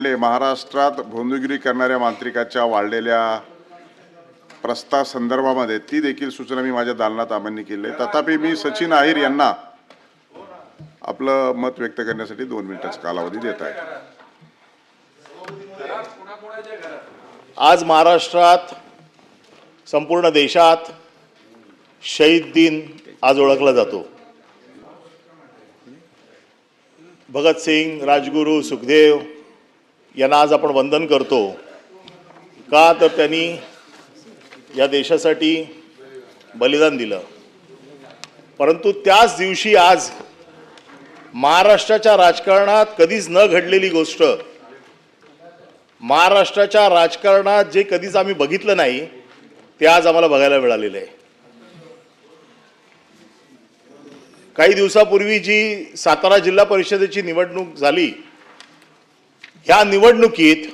महाराष्ट्रात भोंदूगिरी करणाऱ्या मांत्रिकाच्या वाढलेल्या प्रस्तावासंदर्भामध्ये ती देखील सूचना मी माझ्या दालनात आमान्य केली आहे। तथापि मी सचिन अहिर यांना आपलं मत व्यक्त करण्यासाठी 2 मिनिटाचा कालावधी देत आहे। आज महाराष्ट्रात संपूर्ण देशात शहीद दिन आज ओळखला जातो। भगतसिंग, राजगुरू, सुखदेव यांना आज आपण वंदन करतो। का तर त्यांनी या देशासाठी बलिदान दिलं। परंतु त्याच दिवशी आज महाराष्ट्राच्या राजकारणात कधीच न घडलेली गोष्ट, महाराष्ट्राच्या राजकारणात जे कधीच आम्ही बघितलं नाही ते आज आम्हाला बघायला मिळालेलं आहे। काही दिवसापूर्वी जी सातारा जिल्हा परिषदेची निवडणूक झाली, ह्या निवडणुकीत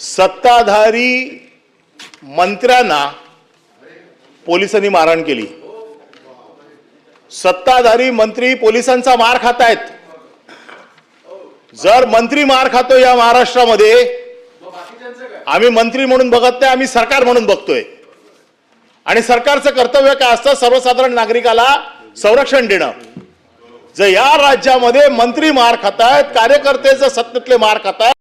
सत्ताधारी मंत्र्यांना पोलिसांनी मारहाण केली। सत्ताधारी मंत्री पोलिसांचा मार खात आहेत। जर मंत्री मार खातो या महाराष्ट्रामध्ये, आम्ही मंत्री म्हणून बघत नाही, आम्ही सरकार म्हणून बघतोय। आणि सरकारचं कर्तव्य काय असतं? सर्वसाधारण नागरिकाला संरक्षण देणं। जर या राज्यामध्ये मंत्री मार खातायत, कार्यकर्ते जर सत्तेतले मार खातायत,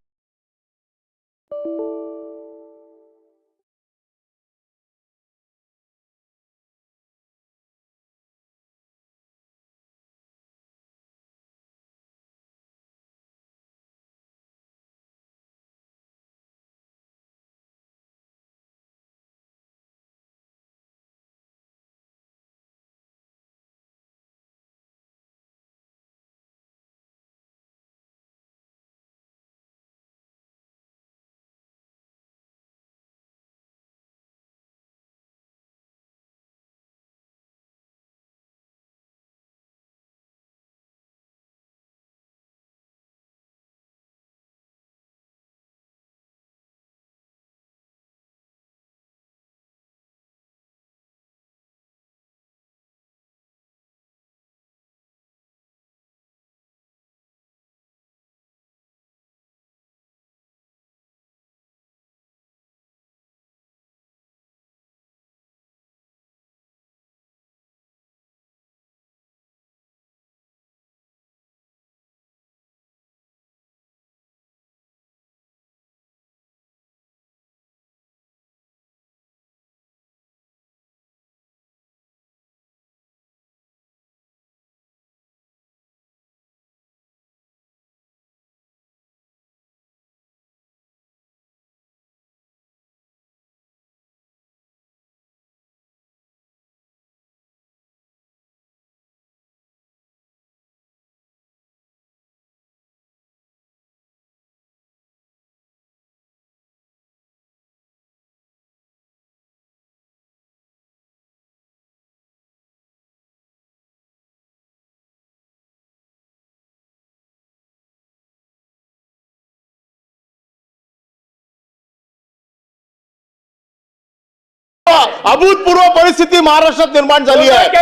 अभूतपूर्व परिस्थिती महाराष्ट्रात निर्माण झाली आहे।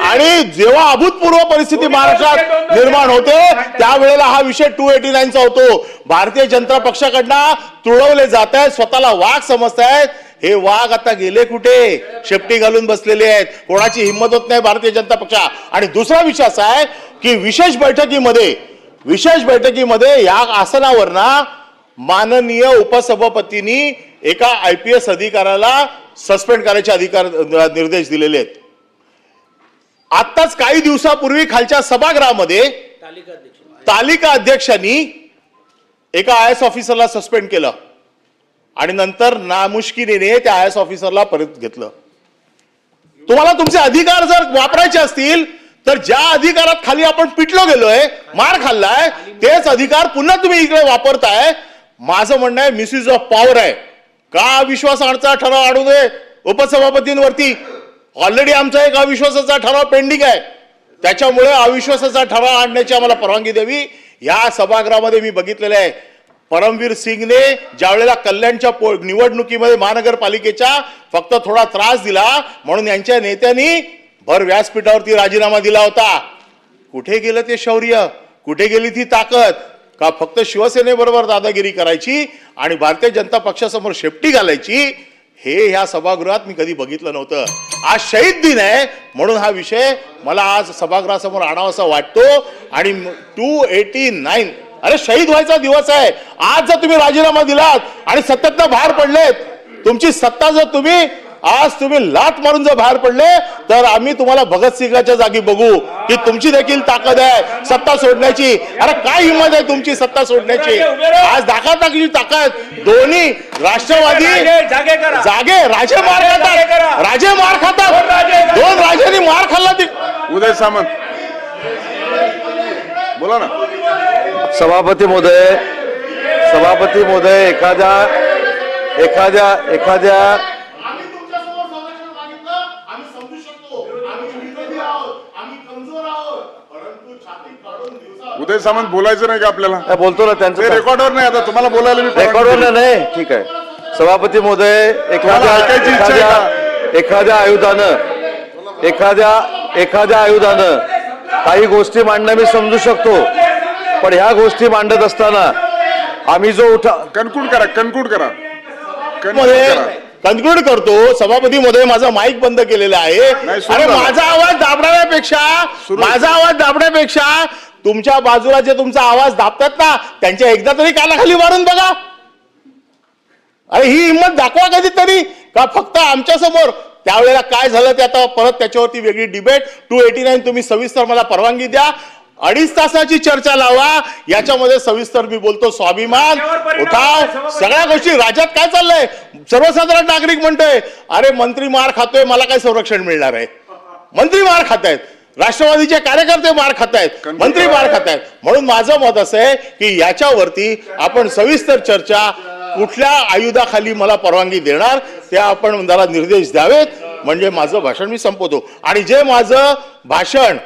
आणि जेव्हा अभूतपूर्व परिस्थिती महाराष्ट्रात निर्माण होते त्यावेळेला हा विषय 289 चा होतो। भारतीय जनता पक्षाकडनं तुडवले जात आहेत, स्वतःला वाघ समजतायत। हे वाघ आता गेले कुठे? शेपटी घालून बसलेले आहेत। कोणाची हिंमत होत नाही भारतीय जनता पक्षा। आणि दुसरा विषय असा आहे की विशेष बैठकीमध्ये या आसनावर ना माननीय उपसभापतींनी एका IPS अधिकाऱ्याला सस्पेंड करायचे निर्देश दिलेले आहेत। आताच काही दिवसापूर्वी खालच्या सभागृहामध्ये तालिका अध्यक्षांनी एका IAS ऑफिसरला सस्पेंड केलं आणि नंतर नामुष्किरीने त्या IAS ऑफिसरला परत घेतलं। तुम्हाला तुमचे अधिकार जर वापरायचे असतील तर ज्या अधिकारात खाली आपण पिटलो गेलोय, मार खाल्लाय, तेच अधिकार पुन्हा तुम्ही इकडे वापरताय। माझं म्हणणं आहे मिसयूज ऑफ पॉवर आहे। का अविश्वासाचा ठराव आणू दे उपसभापतींवरती? ऑलरेडी आमचा एक अविश्वासाचा ठराव पेंडिंग आहे, त्याच्यामुळे अविश्वासाचा ठराव आणण्याची आम्हाला परवानगी द्यावी। या सभागृहामध्ये मी बघितलेलं आहे, परमवीर सिंगने ज्यावेळेला कल्याणच्या निवडणुकीमध्ये महानगरपालिकेच्या फक्त थोडा त्रास दिला म्हणून यांच्या नेत्यांनी भर व्यासपीठावरती राजीनामा दिला होता। कुठे गेलं ते शौर्य? कुठे गेली ती ताकद? का फक्त शिवसेनेबरोबर दादागिरी करायची आणि भारतीय जनता पक्षासमोर शेपटी घालायची, हे ह्या सभागृहात मी कधी बघितलं नव्हतं. आज शहीद दिन आहे म्हणून हा विषय मला आज सभागृहासमोर आणावासा वाटतो. आणि 289 अरे शहीद व्हायचा दिवस आहे. आज जर तुम्ही राजीनामा दिलात आणि सत्तेतनं बाहेर पडलेत, तुमची सत्ता जर तुम्ही लाट मारून जर बाहेर पडले, तर आम्ही तुम्हाला भगतसिंगाच्या जागी बघू की तुमची देखील ताकद आहे सत्ता सोडण्याची. अरे काय हिंमत आहे तुमची सत्ता सोडण्याची. आज दाखवण्याची ताकद दोन्ही राष्ट्रवादी जागे राजे मार खातात. दोन राजांनी मार खाल्ला. उदय सामंत बोला ना. सभापती महोदय एखाद्या उदय सामंत बोलायचं नाही का आपल्याला. बोलतो ना त्यांचं रेकॉर्डवर नाही. आता तुम्हाला बोलायला मी रेकॉर्डवर नाही. ठीक आहे. सभापती महोदय एखाद्या आयुधानं काही गोष्टी मांडणं मी समजू शकतो, पण ह्या गोष्टी मांडत असताना आम्ही जो कन्क्लूड करा. कन्क्लूड करतो. सभापती मध्ये माझा माईक बंद केलेला आहे. अरे माझा आवाज दाबण्यापेक्षा तुमच्या बाजूला जे तुमचा आवाज दाबतात ना, त्यांच्या एकदा तरी कानाखाली मारून बघा. अरे ही हिंमत दाखवा कधीतरी. का फक्त आमच्या समोर त्यावेळेला काय झालं ते आता परत त्याच्यावरती वेगळी डिबेट. 289 तुम्ही सविस्तर मला परवानगी द्या. 2.5 तासाची चर्चा लावा. याच्यामध्ये सविस्तर मी बोलतो. स्वाभिमान उठाव सगळ्या गोष्टी. राज्यात काय चाललंय सर्वसाधारण नागरिक म्हणतोय अरे मंत्री मार खातोय, मला काय संरक्षण मिळणार आहे. मंत्री मार खातायत, राष्ट्रवादीचे कार्यकर्ते मार खातायत, मंत्री मार खातायत. म्हणून माझं मत असं आहे की याच्यावरती आपण सविस्तर चर्चा, कुठल्या आयुधाखाली मला परवानगी देणार ते आपण जरा निर्देश द्यावेत. म्हणजे माझं भाषण मी संपवतो. आणि जे माझं भाषण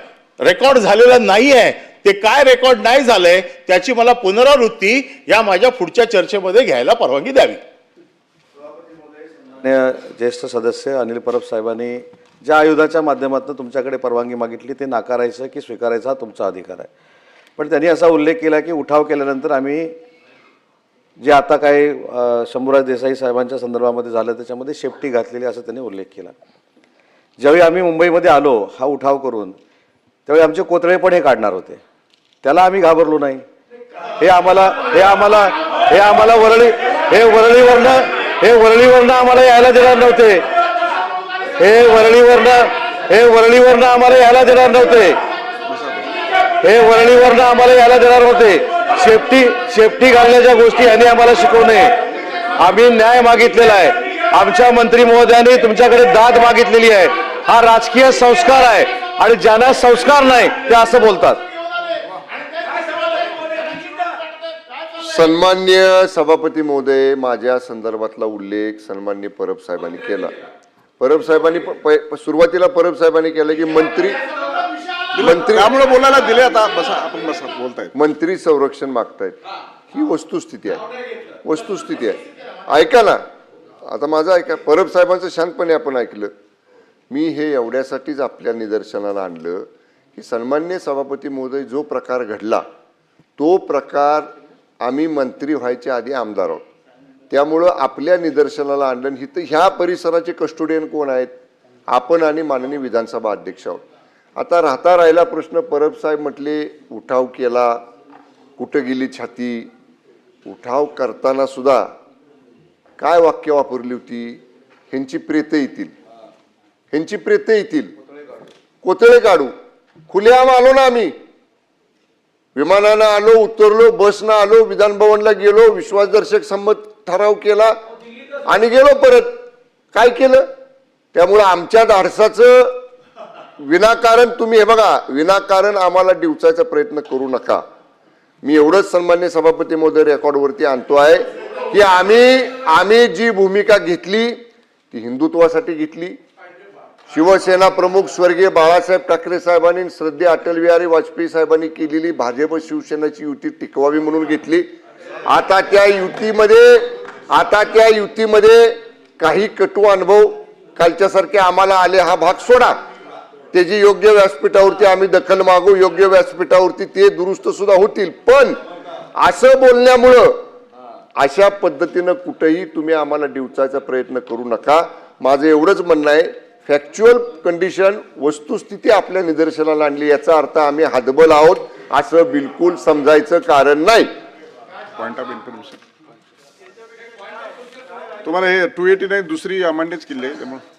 रेकॉर्ड झालेलं नाहीये, ते काय रेकॉर्ड नाही झालंय त्याची मला पुनरावृत्ती या माझ्या पुढच्या चर्चेमध्ये घ्यायला परवानगी द्यावी. ज्येष्ठ सदस्य अनिल परब साहेबांनी ज्या आयुधाच्या माध्यमातून तुमच्याकडे परवानगी मागितली ते नाकारायचं की स्वीकारायचा हा तुमचा अधिकार आहे. पण त्यांनी असा उल्लेख केला की उठाव केल्यानंतर आम्ही जे आता काही शंभूराज देसाई साहेबांच्या संदर्भामध्ये झालं त्याच्यामध्ये शेपटी घातलेली असं त्यांनी उल्लेख केला. ज्यावेळी आम्ही मुंबईमध्ये आलो हा उठाव करून, त्यावेळी आमचे कोतळे पण हे काढणार होते. त्याला आम्ही घाबरलो नाही. हे आम्हाला वरळीवरनं आम्हाला यायला देणार नव्हते. हे वरळीवरनं आम्हाला यायला देणार नव्हते. शेपटी घालण्याच्या गोष्टी यांनी आम्हाला शिकवू नये. आम्ही न्याय मागितलेला आहे. आमच्या मंत्री महोदयांनी तुमच्याकडे दाद मागितलेली आहे. हा राजकीय संस्कार आहे आणि ज्यांना संस्कार नाही ते असं बोलतात. सन्मान्य सभापती महोदय, माझ्या संदर्भातला उल्लेख सन्मान्य परब साहेबांनी केला. सुरुवातीला परब साहेबांनी केलं की मंत्री त्यामुळे बोलायला दिले. आता आपण बोलतायत. मंत्री संरक्षण मागतायत. ही वस्तुस्थिती आहे. ऐका ना, आता माझं ऐका. परब साहेबांचं शांतपणे आपण ऐकलं. मी हे एवढ्यासाठीच आपल्या निदर्शनाला आणलं की सन्मान्य सभापती महोदय, जो प्रकार घडला तो प्रकार आम्ही मंत्री व्हायच्या आधी आमदार आहोत, त्यामुळं आपल्या निदर्शनाला आणलं. ह्या परिसराचे कस्टोडियन कोण आहेत? आपण आणि माननीय विधानसभा अध्यक्ष आहोत. आता राहिला प्रश्न. परब साहेब म्हटले उठाव केला, कुठं गेली छाती. उठाव करताना सुद्धा काय वाक्य वापरली होती? ह्यांची प्रेतं येतील, कोतळे काढू. खुलेआम आलो ना आम्ही. विमानानं आलो, उतरलो, बसनं आलो, विधान भवनला गेलो, विश्वासदर्शक संमत ठराव केला आणि गेलो परत. काय केलं? त्यामुळं आमच्या धाडसाचं विनाकारण तुम्ही हे बघा, विनाकारण आम्हाला डिवचायचा प्रयत्न करू नका. मी एवढंच सन्मान्य सभापती महोदय रेकॉर्डवरती आणतो आहे की आम्ही जी भूमिका घेतली ती हिंदुत्वासाठी घेतली. शिवसेना प्रमुख स्वर्गीय बाळासाहेब ठाकरे साहेबांनी, श्रद्धेय अटल बिहारी वाजपेयी साहेबांनी केलेली भाजप शिवसेनेची युती टिकवावी म्हणून घेतली. आता त्या युतीमध्ये काही कटू अनुभव कालच्यासारखे आम्हाला आले, हा भाग सोडा. त्याची योग्य व्यासपीठावरती आम्ही दखल मागू. योग्य व्यासपीठावरती ते दुरुस्त सुद्धा होतील. पण असं बोलण्यामुळं अशा पद्धतीनं कुठेही तुम्ही आम्हाला डिवचायचा प्रयत्न करू नका. माझं एवढंच म्हणणं आहे, फॅक्च्युअल कंडिशन वस्तुस्थिती आपल्या निदर्शनाला आणली, याचा अर्थ आम्ही हतबल आहोत असं बिलकुल समजायचं कारण नाही. पॉइंट ऑफ इन्फॉर्मेशन तुम्हाला हे 289 दुसरी अमान्यच केली आहे त्यामुळे